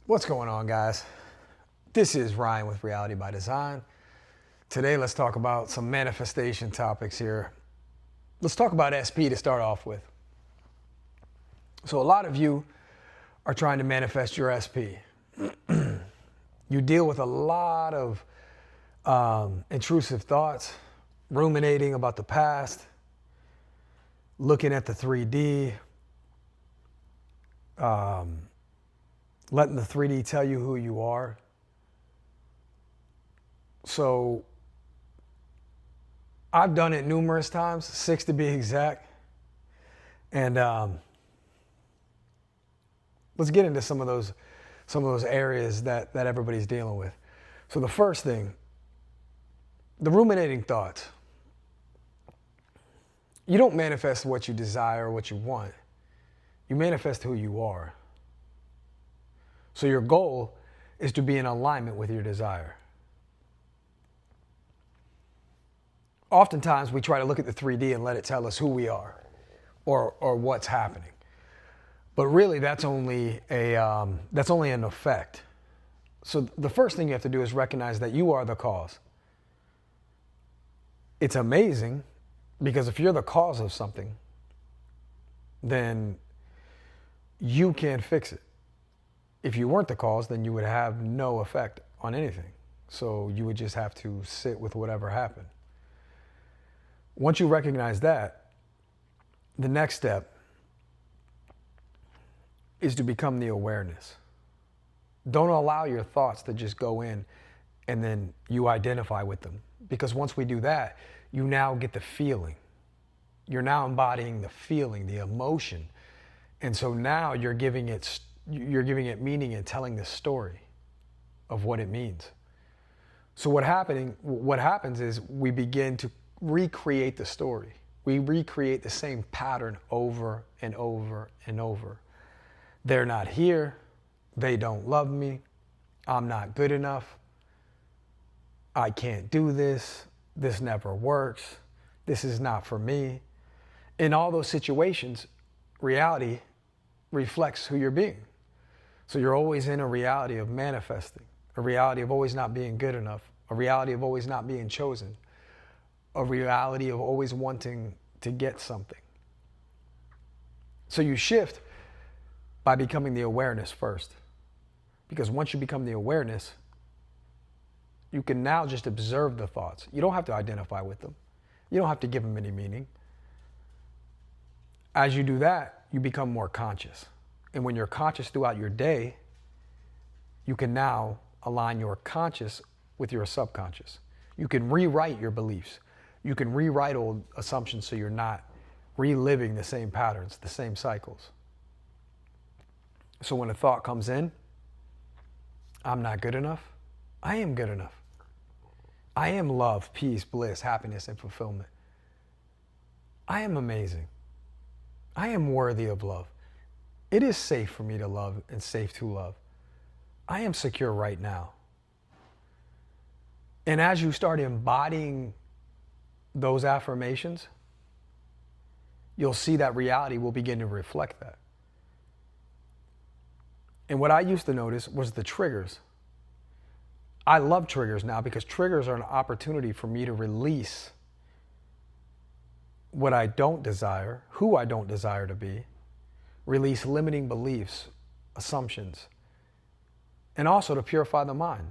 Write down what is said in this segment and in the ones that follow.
What's going on, guys? This is Ryan with Reality by Design. Today, let's talk about some manifestation topics here. Let's talk about SP to start off with. So a lot of you are trying to manifest your SP. You deal with a lot of intrusive thoughts, ruminating about the past, looking at the 3D, letting the 3D tell you who you are. So I've done it numerous times, 6 to be exact. And let's get into some of those areas that everybody's dealing with. So the first thing, the ruminating thoughts. You don't manifest what you desire or what you want. You manifest who you are. So your goal is to be in alignment with your desire. Oftentimes we try to look at the 3D and let it tell us who we are or what's happening. But really that's only an effect. So the first thing you have to do is recognize that you are the cause. It's amazing because if you're the cause of something, then you can't fix it. If you weren't the cause, then you would have no effect on anything. So you would just have to sit with whatever happened. Once you recognize that, the next step is to become the awareness. Don't allow your thoughts to just go in and then you identify with them. Because once we do that, you now get the feeling. You're now embodying the feeling, the emotion. And so now you're giving it meaning and telling the story of what it means. So what happens is we begin to recreate the story. We recreate the same pattern over and over and over. They're not here. They don't love me. I'm not good enough. I can't do this. This never works. This is not for me. In all those situations, reality reflects who you're being. So you're always in a reality of manifesting, a reality of always not being good enough, a reality of always not being chosen, a reality of always wanting to get something. So you shift by becoming the awareness first. Because once you become the awareness, you can now just observe the thoughts. You don't have to identify with them. You don't have to give them any meaning. As you do that, you become more conscious. And when you're conscious throughout your day, you can now align your conscious with your subconscious. You can rewrite your beliefs. You can rewrite old assumptions so you're not reliving the same patterns, the same cycles. So when a thought comes in, I'm not good enough, I am good enough. I am love, peace, bliss, happiness, and fulfillment. I am amazing. I am worthy of love. It is safe for me to love and safe to love. I am secure right now. And as you start embodying those affirmations, you'll see that reality will begin to reflect that. And what I used to notice was the triggers. I love triggers now because triggers are an opportunity for me to release what I don't desire, who I don't desire to be, release limiting beliefs, assumptions, and also to purify the mind.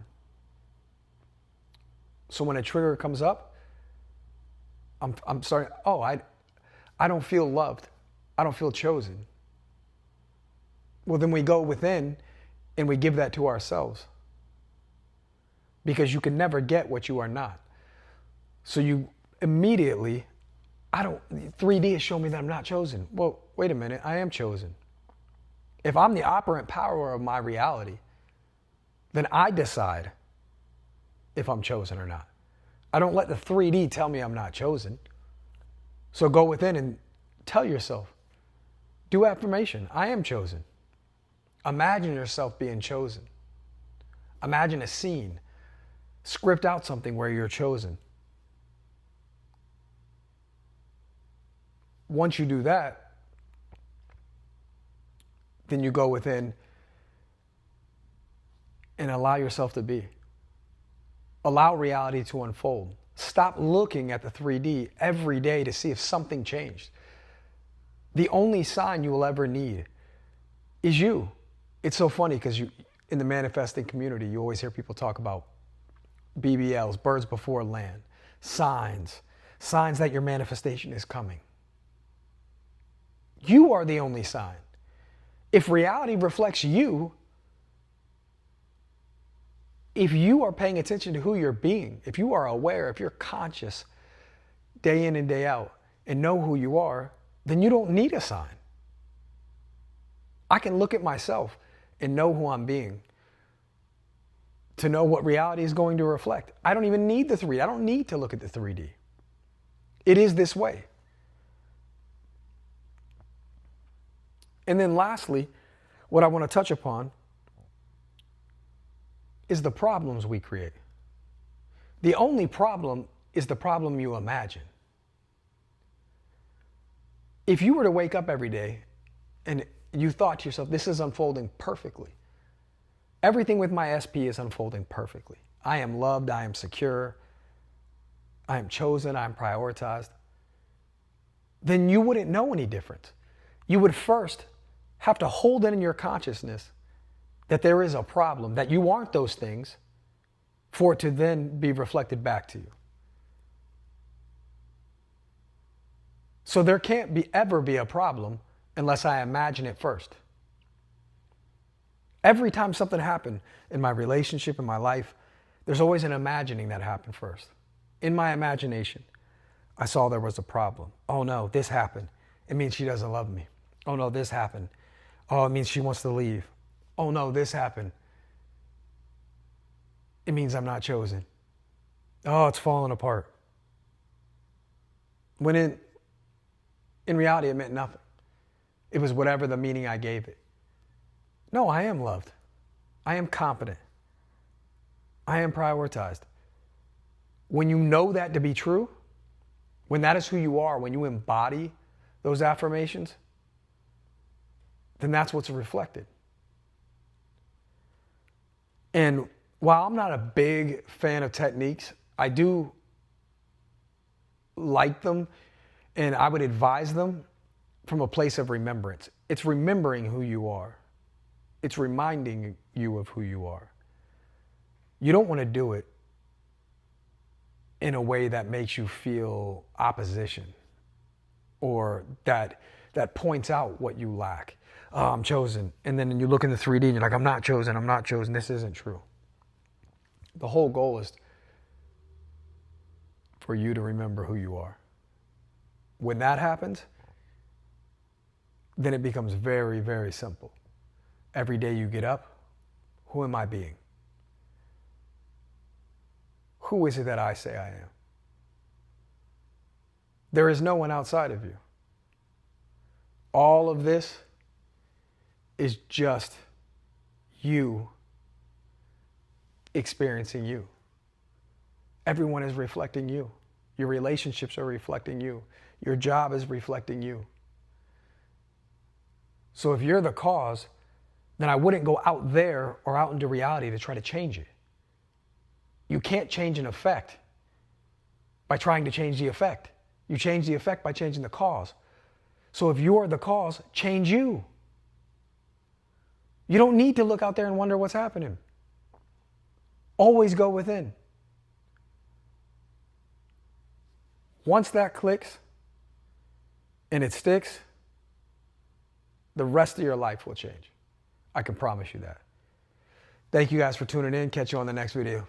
So when a trigger comes up, I'm starting, I don't feel loved. I don't feel chosen. Well, then we go within and we give that to ourselves. Because you can never get what you are not. So you immediately, 3D is showing me that I'm not chosen. Well, wait a minute, I am chosen. If I'm the operant power of my reality, then I decide if I'm chosen or not. I don't let the 3D tell me I'm not chosen. So go within and tell yourself, do affirmation, I am chosen. Imagine yourself being chosen. Imagine a scene. Script out something where you're chosen. Once you do that, then you go within and allow yourself to be. Allow reality to unfold. Stop looking at the 3D every day to see if something changed. The only sign you will ever need is you. It's so funny because in the manifesting community, you always hear people talk about BBLs, birds before land, signs that your manifestation is coming. You are the only sign. If reality reflects you, if you are paying attention to who you're being, if you are aware, if you're conscious day in and day out and know who you are, then you don't need a sign. I can look at myself and know who I'm being to know what reality is going to reflect. I don't even need the 3D. I don't need to look at the 3D. It is this way. And then lastly, what I want to touch upon is the problems we create. The only problem is the problem you imagine. If you were to wake up every day and you thought to yourself, this is unfolding perfectly. Everything with my SP is unfolding perfectly. I am loved, I am secure, I am chosen, I am prioritized. Then you wouldn't know any different. You would first have to hold it in your consciousness that there is a problem, that you aren't those things, for it to then be reflected back to you. So there can't ever be a problem unless I imagine it first. Every time something happened in my relationship, in my life, there's always an imagining that happened first. In my imagination, I saw there was a problem. Oh no, this happened. It means she doesn't love me. Oh no, this happened. Oh, it means she wants to leave. Oh no, this happened. It means I'm not chosen. Oh, it's falling apart. When in reality, it meant nothing. It was whatever the meaning I gave it. No, I am loved. I am competent. I am prioritized. When you know that to be true, when that is who you are, when you embody those affirmations, then that's what's reflected. And while I'm not a big fan of techniques, I do like them, and I would advise them from a place of remembrance. It's remembering who you are. It's reminding you of who you are. You don't want to do it in a way that makes you feel opposition or that points out what you lack. Oh, I'm chosen. And then you look in the 3D and you're like, I'm not chosen, I'm not chosen. This isn't true. The whole goal is for you to remember who you are. When that happens, then it becomes very, very simple. Every day you get up, who am I being? Who is it that I say I am? There is no one outside of you. All of this is just you experiencing you. Everyone is reflecting you. Your relationships are reflecting you. Your job is reflecting you. So if you're the cause, then I wouldn't go out there or out into reality to try to change it. You can't change an effect by trying to change the effect. You change the effect by changing the cause. So if you're the cause, change you. You don't need to look out there and wonder what's happening. Always go within. Once that clicks and it sticks, the rest of your life will change. I can promise you that. Thank you guys for tuning in. Catch you on the next video.